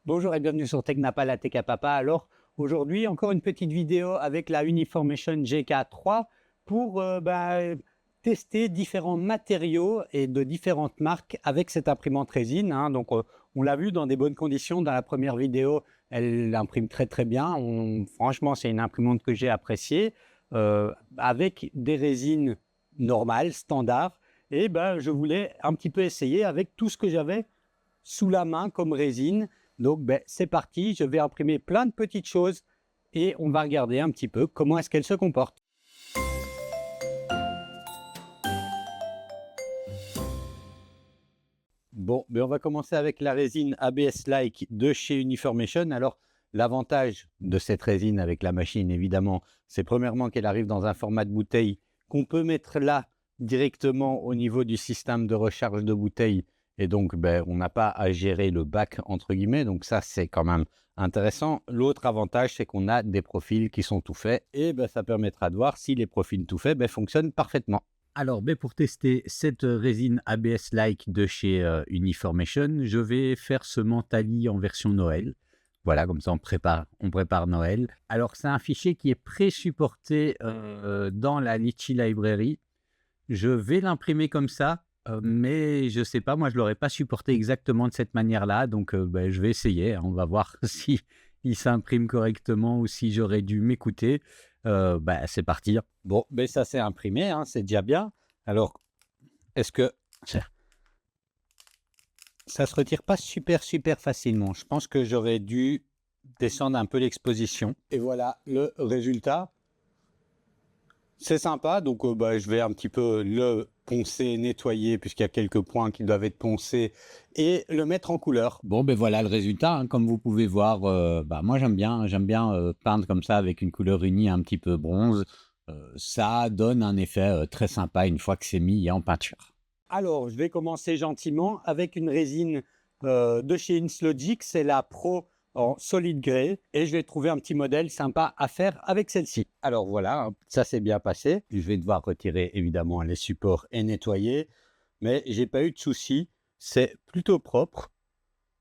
Bonjour et bienvenue sur Technapa, la Tech à Papa. Alors aujourd'hui, encore une petite vidéo avec la Uniformation GK3 pour tester différents matériaux et de différentes marques avec cette imprimante résine. Donc on l'a vu dans des bonnes conditions dans la première vidéo, elle imprime très bien. Franchement, c'est une imprimante que j'ai appréciée avec des résines normales, standards. Et je voulais un petit peu essayer avec tout ce que j'avais sous la main comme résine. Donc, c'est parti, je vais imprimer plein de petites choses et on va regarder un petit peu comment est-ce qu'elle se comporte. Bon, on va commencer avec la résine ABS-like de chez Uniformation. Alors, l'avantage de cette résine avec la machine, évidemment, c'est premièrement qu'elle arrive dans un format de bouteille qu'on peut mettre là directement au niveau du système de recharge de bouteille. Et donc, on n'a pas à gérer le bac, entre guillemets. Donc ça, c'est quand même intéressant. L'autre avantage, c'est qu'on a des profils qui sont tout faits. Et ça permettra de voir si les profils tout faits fonctionnent parfaitement. Alors, pour tester cette résine ABS-like de chez Uniformation, je vais faire ce Mentali en version Noël. Voilà, comme ça, on prépare Noël. Alors, c'est un fichier qui est pré-supporté dans la Litchi Library. Je vais l'imprimer comme ça. Mais je ne sais pas, moi je ne l'aurais pas supporté exactement de cette manière-là, donc je vais essayer, hein. On va voir si il s'imprime correctement ou si j'aurais dû m'écouter. C'est parti. Bon, ça s'est imprimé, hein, c'est déjà bien. Alors, est-ce que ça se retire pas super facilement? Je pense que j'aurais dû descendre un peu l'exposition. Et voilà le résultat. C'est sympa, donc je vais un petit peu le poncer, nettoyer, puisqu'il y a quelques points qui doivent être poncés, et le mettre en couleur. Bon, voilà le résultat, hein. Comme vous pouvez voir, moi j'aime bien peindre comme ça avec une couleur unie un petit peu bronze. Ça donne un effet très sympa une fois que c'est mis en peinture. Alors, je vais commencer gentiment avec une résine de chez Inslogic, c'est la Pro en solide grey, et je vais trouver un petit modèle sympa à faire avec celle-ci. Alors voilà, ça s'est bien passé. Je vais devoir retirer évidemment les supports et nettoyer, mais j'ai pas eu de soucis, c'est plutôt propre.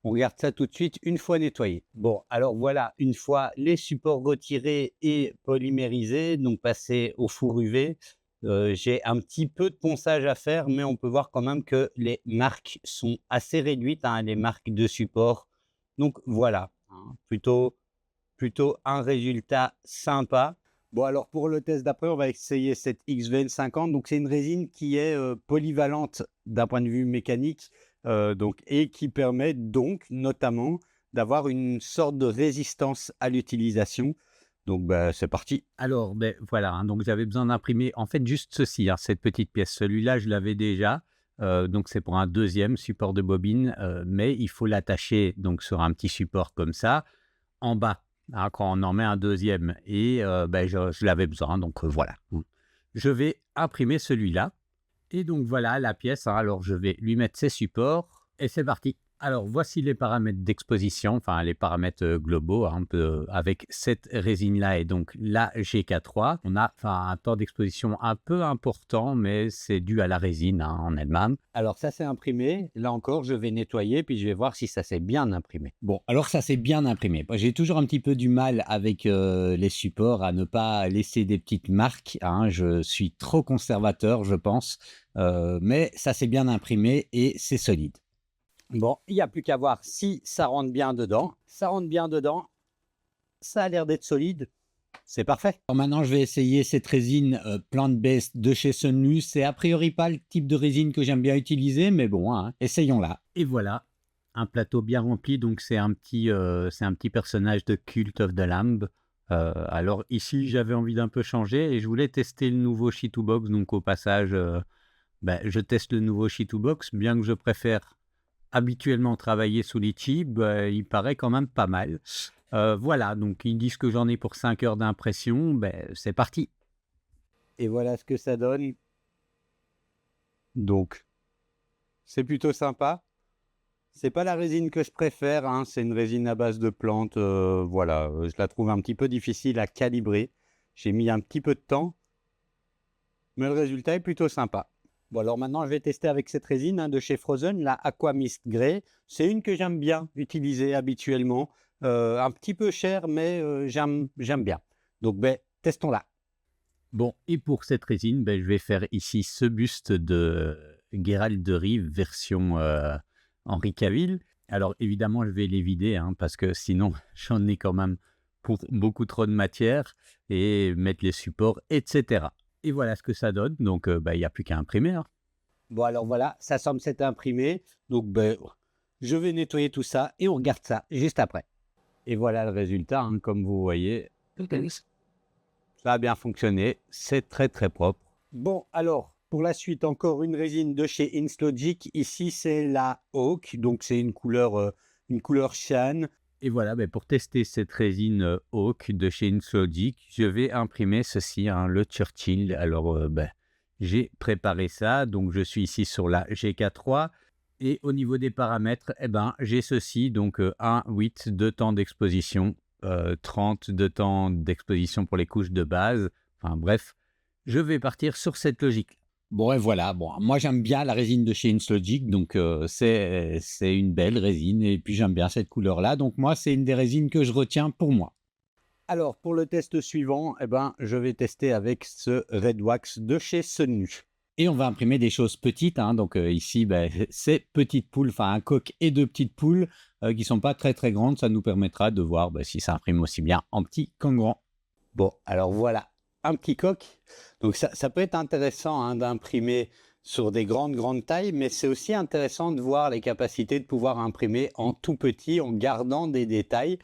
On regarde ça tout de suite une fois nettoyé. Bon, alors voilà, une fois les supports retirés et polymérisés, donc passés au four UV, j'ai un petit peu de ponçage à faire, mais on peut voir quand même que les marques sont assez réduites, hein, les marques de support. Donc voilà, hein, plutôt un résultat sympa. Bon, alors pour le test d'après, on va essayer cette XVN50. Donc c'est une résine qui est polyvalente d'un point de vue mécanique, et qui permet donc notamment d'avoir une sorte de résistance à l'utilisation. Donc c'est parti. Alors voilà, hein, donc j'avais besoin d'imprimer en fait juste ceci, hein, cette petite pièce. Celui-là, je l'avais déjà. Donc c'est pour un deuxième support de bobine, mais il faut l'attacher donc sur un petit support comme ça, en bas, hein, quand on en met un deuxième. Et je l'avais besoin, donc voilà. Je vais imprimer celui-là. Et donc voilà la pièce, hein. Alors je vais lui mettre ses supports et c'est parti. Alors voici les paramètres d'exposition, enfin les paramètres globaux, hein, avec cette résine-là et donc la GK3. On a un temps d'exposition un peu important, mais c'est dû à la résine, hein, en elle-même. Alors ça s'est imprimé, là encore je vais nettoyer puis je vais voir si ça s'est bien imprimé. Bon, alors ça s'est bien imprimé. J'ai toujours un petit peu du mal avec les supports à ne pas laisser des petites marques, hein. Je suis trop conservateur, je pense, mais ça s'est bien imprimé et c'est solide. Bon, il n'y a plus qu'à voir si ça rentre bien dedans. Ça rentre bien dedans. Ça a l'air d'être solide. C'est parfait. Alors maintenant, je vais essayer cette résine plant-based de chez Sunlu. C'est a priori pas le type de résine que j'aime bien utiliser, mais bon, hein, essayons-la. Et voilà, un plateau bien rempli. Donc, c'est un petit personnage de Cult of the Lamb. Alors ici, j'avais envie d'un peu changer et je voulais tester le nouveau Shitubox. Donc, au passage, je teste le nouveau Shitubox, bien que je préfère habituellement travailler sous Litchi, il paraît quand même pas mal. Voilà, donc ils disent que j'en ai pour 5 heures d'impression, c'est parti. Et voilà ce que ça donne. Donc, c'est plutôt sympa. C'est pas la résine que je préfère, hein, c'est une résine à base de plantes. Voilà, je la trouve un petit peu difficile à calibrer. J'ai mis un petit peu de temps, mais le résultat est plutôt sympa. Bon, alors maintenant, je vais tester avec cette résine de chez Frozen, la Aqua Mist Grey. C'est une que j'aime bien utiliser habituellement. Un petit peu cher, mais j'aime bien. Donc, ben, testons-la. Bon, et pour cette résine, ben, je vais faire ici ce buste de Geralt de Rive version Henri Cavill. Alors, évidemment, je vais les vider, hein, parce que sinon, j'en ai quand même pour beaucoup trop de matière, et mettre les supports, etc. Et voilà ce que ça donne. Donc, ben, il n'y a plus qu'à imprimer, hein. Bon, alors voilà, ça semble s'être imprimé. Donc, ben, je vais nettoyer tout ça et on regarde ça juste après. Et voilà le résultat, hein, comme vous voyez. Ça a bien fonctionné, c'est très très propre. Bon, alors, pour la suite, encore une résine de chez Inslogic. Ici, c'est la Oak, donc c'est une couleur cyan. Et voilà, ben, pour tester cette résine Oak de chez Inslogic, je vais imprimer ceci, hein, le Churchill. Alors, ben, j'ai préparé ça, donc je suis ici sur la GK3. Et au niveau des paramètres, eh ben, j'ai ceci, donc 1, 8 de temps d'exposition, 30 de temps d'exposition pour les couches de base. Enfin bref, je vais partir sur cette logique. Bon, et voilà. Bon, moi, j'aime bien la résine de chez Inslogic, donc c'est une belle résine. Et puis, j'aime bien cette couleur-là. Donc, moi, c'est une des résines que je retiens pour moi. Alors, pour le test suivant, eh ben, je vais tester avec ce Red Wax de chez Sunlu. Et on va imprimer des choses petites, hein. Donc ici, ben, c'est petites poules, enfin un coq et 2 petites poules qui ne sont pas très très grandes. Ça nous permettra de voir si ça imprime aussi bien en petit qu'en grand. Bon, alors voilà, un petit coq. Donc ça peut être intéressant, hein, d'imprimer sur des grandes tailles, mais c'est aussi intéressant de voir les capacités de pouvoir imprimer en tout petit en gardant des détails.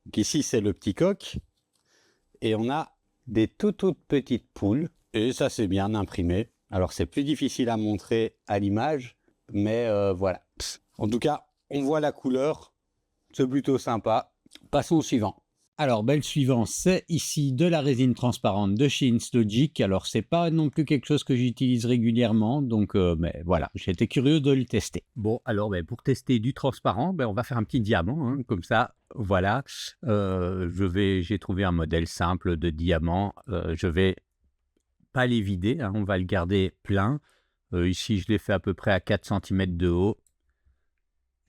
Donc ici, c'est le petit coq et on a des toutes petites poules et ça, c'est bien imprimé. Alors, c'est plus difficile à montrer à l'image, mais voilà. En tout cas, on voit la couleur, c'est plutôt sympa. Passons au suivant. Alors, le suivant, c'est ici de la résine transparente de chez Inslogic. Alors, c'est pas non plus quelque chose que j'utilise régulièrement, donc mais voilà, j'étais curieux de le tester. Bon, alors, pour tester du transparent, on va faire un petit diamant, hein, comme ça, voilà. J'ai trouvé un modèle simple de diamant. Je vais pas les vider, hein, on va le garder plein. Ici, je l'ai fait à peu près à 4 cm de haut.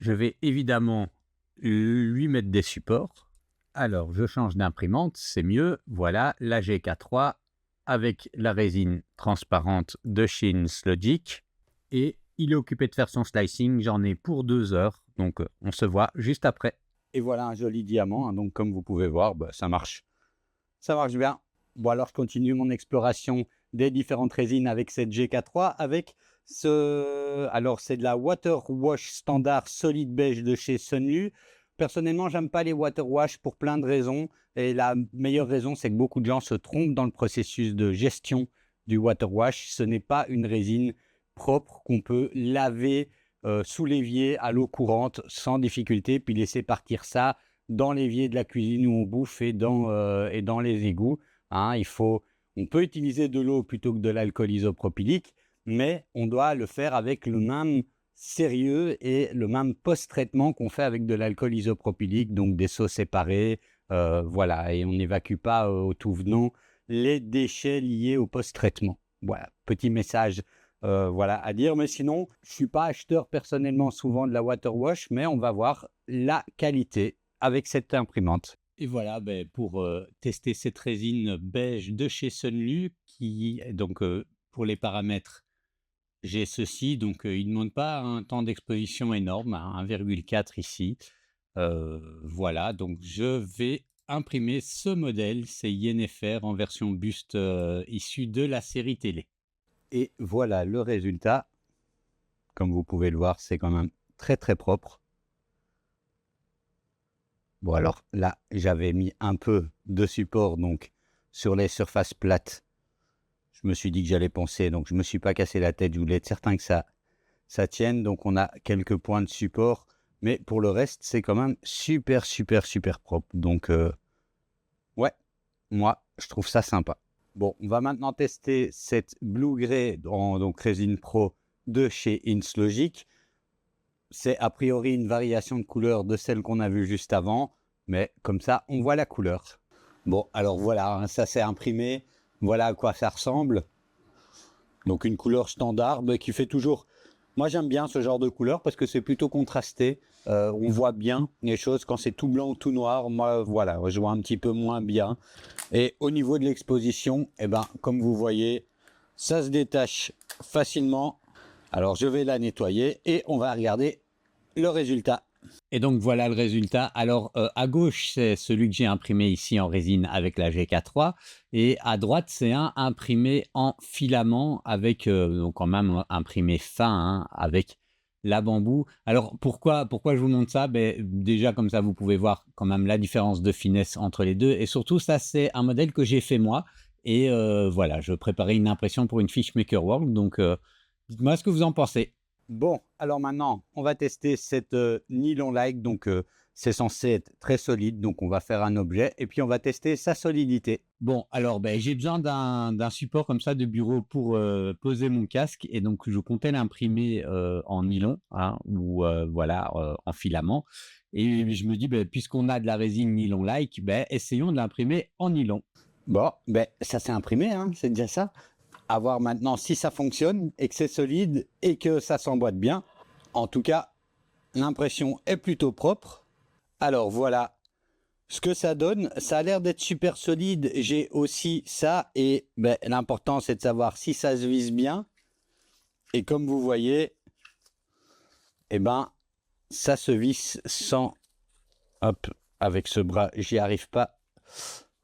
Je vais évidemment lui mettre des supports. Alors, je change d'imprimante, c'est mieux. Voilà, la GK3 avec la résine transparente de chez Inslogic. Et il est occupé de faire son slicing, j'en ai pour 2 heures. Donc, on se voit juste après. Et voilà un joli diamant, hein. Donc, comme vous pouvez voir, ça marche. Ça marche bien. Bon, alors je continue mon exploration des différentes résines avec cette GK3 avec alors c'est de la Water Wash standard solide beige de chez Sunlu. Personnellement, j'aime pas les Water Wash pour plein de raisons. Et la meilleure raison, c'est que beaucoup de gens se trompent dans le processus de gestion du Water Wash. Ce n'est pas une résine propre qu'on peut laver sous l'évier à l'eau courante sans difficulté, puis laisser partir ça dans l'évier de la cuisine où on bouffe et dans les égouts, hein. On peut utiliser de l'eau plutôt que de l'alcool isopropylique, mais on doit le faire avec le même sérieux et le même post-traitement qu'on fait avec de l'alcool isopropylique, donc des seaux séparés, voilà, et on n'évacue pas au tout venant les déchets liés au post-traitement. Voilà, petit message voilà, à dire, mais sinon, je ne suis pas acheteur personnellement souvent de la Water Wash, mais on va voir la qualité avec cette imprimante. Et voilà, pour tester cette résine beige de chez Sunlu, donc pour les paramètres, j'ai ceci, donc il ne demande pas un temps d'exposition énorme, hein, 1,4 ici. Voilà, donc je vais imprimer ce modèle, c'est Yennefer en version buste issue de la série télé. Et voilà le résultat. Comme vous pouvez le voir, c'est quand même très très propre. Bon, alors là, j'avais mis un peu de support donc sur les surfaces plates. Je me suis dit que j'allais poncer, donc je ne me suis pas cassé la tête. Je voulais être certain que ça tienne. Donc on a quelques points de support, mais pour le reste, c'est quand même super propre. Donc ouais, moi, je trouve ça sympa. Bon, on va maintenant tester cette Blue Grey, donc résine pro de chez Inslogic. C'est a priori une variation de couleur de celle qu'on a vue juste avant, mais comme ça, on voit la couleur. Bon, alors voilà, hein, ça s'est imprimé. Voilà à quoi ça ressemble. Donc une couleur standard qui fait toujours... Moi j'aime bien ce genre de couleur parce que c'est plutôt contrasté. On voit bien les choses quand c'est tout blanc ou tout noir. Moi voilà, je vois un petit peu moins bien. Et au niveau de l'exposition, eh ben, comme vous voyez, ça se détache facilement. Alors je vais la nettoyer et on va regarder le résultat. Et donc voilà le résultat. Alors à gauche, c'est celui que j'ai imprimé ici en résine avec la GK3 et à droite, c'est un imprimé en filament avec donc quand même imprimé fin hein, avec la bambou. Alors pourquoi je vous montre ça? Ben, déjà comme ça, vous pouvez voir quand même la différence de finesse entre les deux et surtout ça, c'est un modèle que j'ai fait moi et voilà, je préparais une impression pour une fiche Maker World. Donc dites-moi ce que vous en pensez. Bon, alors maintenant, on va tester cette nylon-like. Donc, c'est censé être très solide. Donc, on va faire un objet et puis on va tester sa solidité. Bon, alors, ben, j'ai besoin d'un support comme ça de bureau pour poser mon casque. Et donc, je comptais l'imprimer en nylon hein, ou voilà, en filament. Et je me dis, ben, puisqu'on a de la résine nylon-like, ben, essayons de l'imprimer en nylon. Bon, ben, ça s'est imprimé, hein, c'est déjà ça. À voir maintenant si ça fonctionne et que c'est solide et que ça s'emboîte bien. En tout cas, l'impression est plutôt propre. Alors voilà ce que ça donne. Ça a l'air d'être super solide. J'ai aussi ça et ben, l'important c'est de savoir si ça se visse bien. Et comme vous voyez, eh ben, ça se visse sans... Hop, avec ce bras, j'y arrive pas.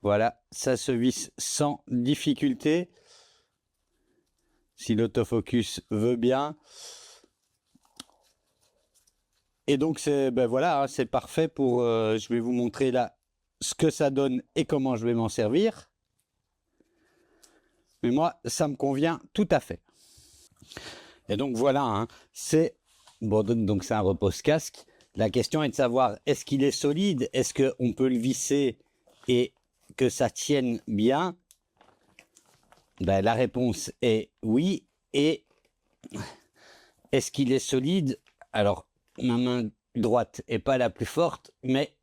Voilà, ça se visse sans difficulté. Si l'autofocus veut bien. Et donc, c'est ben voilà, hein, c'est parfait pour... je vais vous montrer là ce que ça donne et comment je vais m'en servir. Mais moi, ça me convient tout à fait. Et donc, voilà, hein, c'est... Bon, donc c'est un repose-casque. La question est de savoir, est-ce qu'il est solide? Est-ce qu'on peut le visser et que ça tienne bien? Ben, la réponse est oui. Et est-ce qu'il est solide? Alors, ma main droite n'est pas la plus forte, mais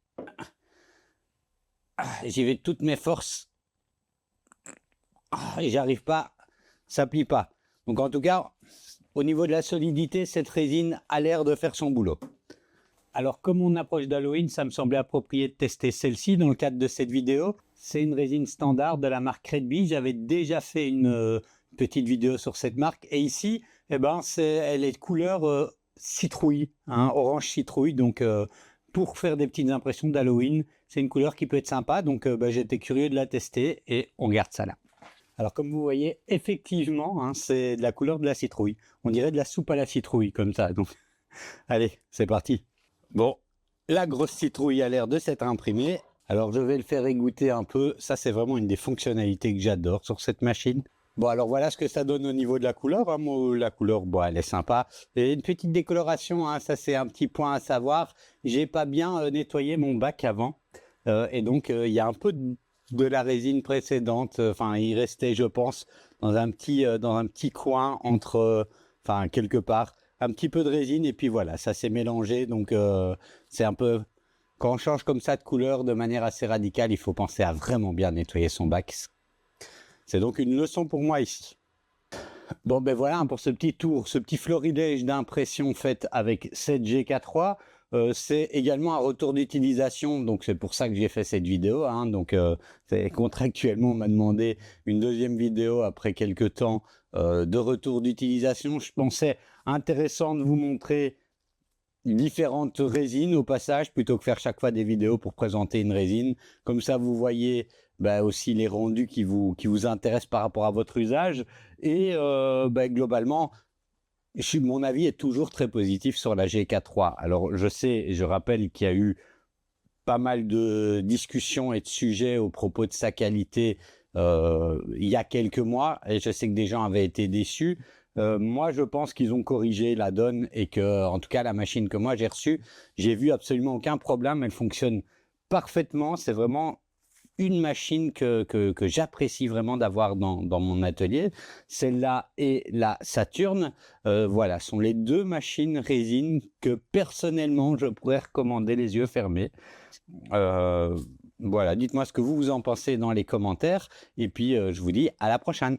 j'y vais de toutes mes forces. Et j'arrive pas, ça plie pas. Donc en tout cas, au niveau de la solidité, cette résine a l'air de faire son boulot. Alors comme on approche d'Halloween, ça me semblait approprié de tester celle-ci dans le cadre de cette vidéo. C'est une résine standard de la marque Redby. J'avais déjà fait une petite vidéo sur cette marque. Et ici, eh ben, elle est de couleur citrouille, hein, orange citrouille. Donc pour faire des petites impressions d'Halloween, c'est une couleur qui peut être sympa. Donc j'étais curieux de la tester et on garde ça là. Alors comme vous voyez, effectivement, hein, c'est de la couleur de la citrouille. On dirait de la soupe à la citrouille comme ça. Donc allez, c'est parti. Bon, la grosse citrouille a l'air de s'être imprimée. Alors je vais le faire égoutter un peu. Ça, c'est vraiment une des fonctionnalités que j'adore sur cette machine. Bon, alors voilà ce que ça donne au niveau de la couleur. Hein. Moi, la couleur, bon, elle est sympa. Et une petite décoloration, hein, ça c'est un petit point à savoir. J'ai pas bien nettoyé mon bac avant. Et donc, il y a un peu de la résine précédente. Enfin, il restait, je pense, dans un petit coin entre... Enfin, quelque part, un petit peu de résine. Et puis voilà, ça s'est mélangé. Donc, c'est un peu... Quand on change comme ça de couleur de manière assez radicale, il faut penser à vraiment bien nettoyer son bac. C'est donc une leçon pour moi ici. Bon ben voilà pour ce petit tour, ce petit florilège d'impression faite avec cette GK3. C'est également un retour d'utilisation, donc c'est pour ça que j'ai fait cette vidéo. Hein. Donc contractuellement, on m'a demandé une deuxième vidéo après quelques temps de retour d'utilisation. Je pensais intéressant de vous montrer différentes résines au passage, plutôt que faire chaque fois des vidéos pour présenter une résine. Comme ça, vous voyez aussi les rendus qui vous intéressent par rapport à votre usage. Et globalement, mon avis est toujours très positif sur la GK3. Alors, je sais et je rappelle qu'il y a eu pas mal de discussions et de sujets au propos de sa qualité il y a quelques mois. Et je sais que des gens avaient été déçus. Moi, je pense qu'ils ont corrigé la donne et que, en tout cas, la machine que moi j'ai reçue, j'ai vu absolument aucun problème. Elle fonctionne parfaitement. C'est vraiment une machine que j'apprécie vraiment d'avoir dans mon atelier. Celle-là et la Saturn, voilà, sont les deux machines résine que personnellement je pourrais recommander les yeux fermés. Voilà, dites-moi ce que vous en pensez dans les commentaires et puis je vous dis à la prochaine.